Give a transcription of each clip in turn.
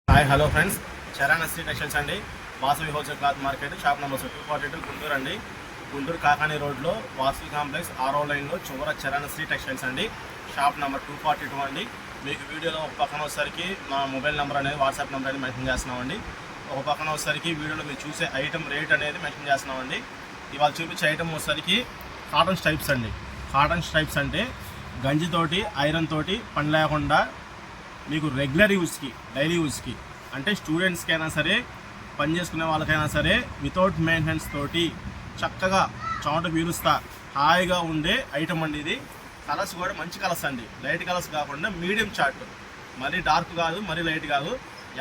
Hi hello friends, Charan Shri textiles అండి. Vasavi wholesale cloth market, shop number 242 Guntur అండి. గుంటూరు కాకాని రోడ్లో వాసవి కాంప్లెక్స్ 6వ లైన్లో చివర చరణ్ శ్రీ టెక్స్టైల్స్ అండి. షాప్ నెంబర్ 242 అండి. మీకు వీడియోలో ఒక పక్కన వచ్చేసరికి మా మొబైల్ నెంబర్ అనేది, వాట్సాప్ నెంబర్ అనేది మెన్షన్ చేస్తున్నామండి. ఒక పక్కన వచ్చేసరికి వీడియోలో మీరు చూసే ఐటమ్ రేట్ అనేది మెన్షన్ చేస్తున్నామండి. ఇవాళ చూపించే ఐటమ్ వచ్చేసరికి కాటన్ స్ట్రైప్స్ అండి. కాటన్ స్ట్రైప్స్ అంటే గంజితోటి, ఐరన్ తోటి పని లేకుండా మీకు రెగ్యులర్ యూస్కి, డైలీ యూస్కి, అంటే స్టూడెంట్స్కి అయినా సరే, పని చేసుకునే వాళ్ళకైనా సరే, వితౌట్ మెయింటెనెన్స్ తోటి చక్కగా చెమట పీలుస్తా హాయిగా ఉండే ఐటమ్ అండి ఇది. కలర్స్ కూడా మంచి కలర్స్ అండి, లైట్ కలర్స్ కాకుండా మీడియం చార్ట్, మరీ డార్క్ కాదు, మరీ లైట్ కాదు.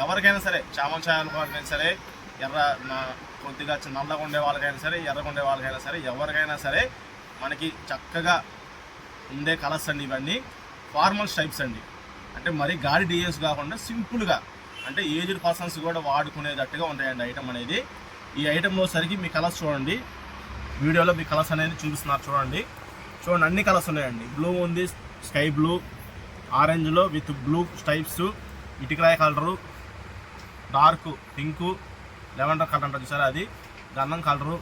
ఎవరికైనా సరే, చామన్ ఛాయలకైనా సరే, కొద్దిగా నల్లగా ఉండే వాళ్ళకైనా సరే, ఎర్రగా ఉండే వాళ్ళకైనా సరే, ఎవరికైనా సరే మనకి చక్కగా ఉండే కలర్స్ అండి ఇవన్నీ. ఫార్మల్ స్ట్రైప్స్ అండి, అంటే మరీ గాడి డిజైన్స్ కాకుండా సింపుల్గా, అంటే ఏజ్డ్ పర్సన్స్ కూడా వాడుకునేటట్టుగా ఉంటాయండి ఐటమ్ అనేది. ఈ ఐటెంలో సరికి మీ కలర్స్ చూడండి, వీడియోలో మీ కలర్స్ అనేది చూపిస్తున్నారు చూడండి. అన్ని కలర్స్ ఉన్నాయండి. బ్లూ ఉంది, స్కై బ్లూ, ఆరెంజ్లో విత్ బ్లూ స్ట్రైప్స్, ఇటుకరాయ colour, dark pink, lavender colour అంటారు చూసారా అది, గంధం కలరు,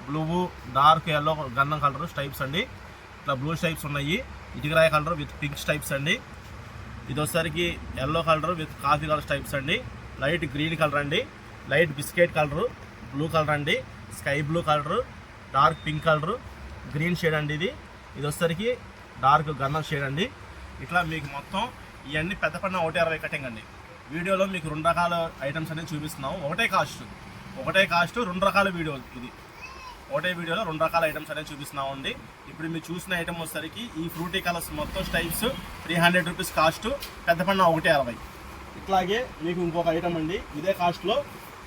బ్లూ, డార్క్ ఎల్లో గంధం కలరు స్ట్రైప్స్ అండి. ఇట్లా బ్లూ స్ట్రైప్స్ ఉన్నాయి. ఇటుకరాయ కలర్ విత్ పింక్ స్ట్రైప్స్ అండి. ఇది వచ్చేసరికి yellow colour with coffee colour stripes అండి. లైట్ గ్రీన్ కలర్ అండి, light biscuit colour, blue colour అండి, sky blue colour, dark pink colour, green shade అండి. ఇది వచ్చేసరికి డార్క్ గంధం షేడ్ అండి. ఇట్లా మీకు మొత్తం ఇవన్నీ పెద్ద పడిన 160 కటింగ్ అండి. వీడియోలో మీకు 2 రకాల ఐటమ్స్ అనేది చూపిస్తున్నాము. ఒకటే కాస్ట్ 2 రకాల వీడియో ఇది. ఒకటే వీడియోలో 2 రకాల ఐటమ్స్ అనేది చూపిస్తున్నామండి. ఇప్పుడు మీరు చూసిన ఐటమ్ వచ్చేసరికి ఈ ఫ్రూటీ కలర్స్ మొత్తం స్టైప్స్ 300 రూపీస్ కాస్ట్, పెద్ద పడిన 160. ఇట్లాగే మీకు ఇంకొక ఐటమ్ అండి, ఇదే కాస్ట్లో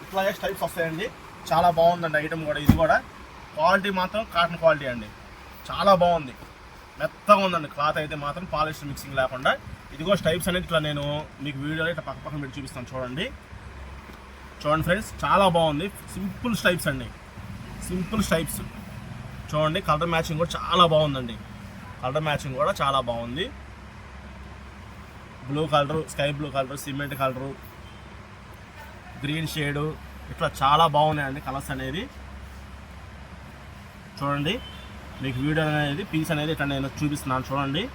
ఇట్లాగే స్టైప్స్ వస్తాయండి. చాలా బాగుందండి ఐటమ్ కూడా. ఇది కూడా క్వాలిటీ మాత్రం కాటన్ క్వాలిటీ అండి, చాలా బాగుంది, మెత్తగా ఉందండి క్లాత్ అయితే మాత్రం, పాలిస్టర్ మిక్సింగ్ లేకుండా. ఇదిగో స్టైప్స్ అనేది ఇట్లా నేను మీకు వీడియోలో ఇట్లా పక్కన పెట్టి చూపిస్తాను చూడండి ఫ్రెండ్స్, చాలా బాగుంది. సింపుల్ స్టైప్స్ అండి, సింపుల్ స్టైప్స్ చూడండి. కలర్ మ్యాచింగ్ కూడా చాలా బాగుందండి, కలర్ మ్యాచింగ్ కూడా చాలా బాగుంది. Blue colour, sky blue colour, cement colour, green shade, ఇట్లా చాలా బాగున్నాయండి కలర్స్ అనేది. చూడండి మీకు వీడియో అనేది, పీస్ అనేది ఇట్లా నేను చూపిస్తున్నాను చూడండి.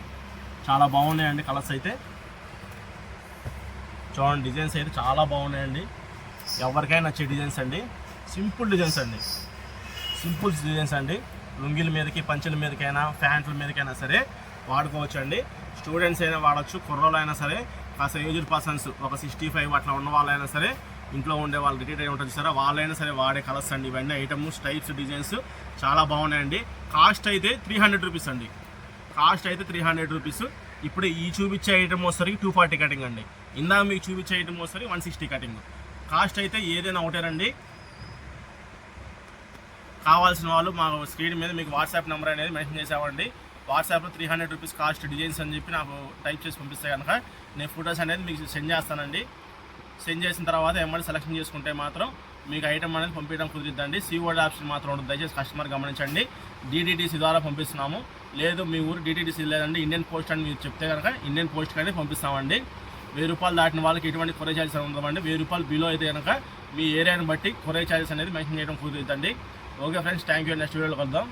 చాలా బాగున్నాయండి కలర్స్ అయితే. చూడండి డిజైన్స్ అయితే చాలా బాగున్నాయండి, ఎవరికైనా నచ్చే డిజైన్స్ అండి. సింపుల్ డిజైన్స్ అండి, సింపుల్ డిజైన్స్ అండి. లుంగీల మీదకి, పంచెల మీదకైనా, ప్యాంట్ల మీదకైనా సరే వాడుకోవచ్చు అండి. స్టూడెంట్స్ అయినా వాడచ్చు, కుర్రోళ్ళు అయినా సరే, కాస్త ఏజ్డ్ పర్సన్స్ ఒక 65 అట్లా ఉన్న వాళ్ళైనా సరే, ఇంట్లో ఉండే వాళ్ళు రిటైర్ అయి ఉంటుంది సరే, వాళ్ళైనా సరే వాడే కలర్స్ అండి ఇవన్నీ. ఐటమ్ స్టైప్స్, డిజైన్స్ చాలా బాగున్నాయండి. కాస్ట్ అయితే 300 రూపీస్ అండి, కాస్ట్ అయితే 300 రూపీస్. ఇప్పుడు ఈ చూపించే ఐటమ్ వచ్చేసరికి 240 కటింగ్ అండి. ఇందాక మీకు చూపించే ఐటమ్ వచ్చేసరికి 160 కటింగ్. కాస్ట్ అయితే ఏదైనా ఒకటేనండి. కావాల్సిన వాళ్ళు మా స్క్రీన్ మీద మీకు వాట్సాప్ నెంబర్ అనేది మెన్షన్ చేసామండి. వాట్సాప్లో 300 రూపీస్ కాస్ట్ డిజైన్స్ అని చెప్పి నాకు టైప్ చేసి పంపిస్తే కనుక నేను ఫొటోస్ అనేది మీకు సెండ్ చేస్తానండి. సెండ్ చేసిన తర్వాత ఏమన్నా సెలెక్షన్ చేసుకుంటే మాత్రం మీకు ఐటమ్ అనేది పంపించడం కుదిరిద్దండి. సీఓడి ఆప్షన్ మాత్రం ఉంటుంది, దయచేసి కస్టమర్ గమనించండి. DTDC ద్వారా పంపిస్తున్నాము. లేదు మీ ఊరు DTDC లేదండి, ఇండియన్ పోస్ట్ అని మీరు చెప్తే కనుక ఇండియన్ పోస్ట్ కానీ పంపిస్తామండి. 1000 రూపాయలు దాటిన వాళ్ళకి ఎటువంటి కొరియర్ ఛార్జెస్ ఉండదండి. 1000 రూపాయలు బిలో అయితే కనుక మీ ఏరియాని బట్టి కొరియర్ ఛార్జెస్ అనేది మెన్షన్ చేయడం కుదిరిద్దండి. Okay friends, thank you. Next వీడియోలో కలుద్దాం.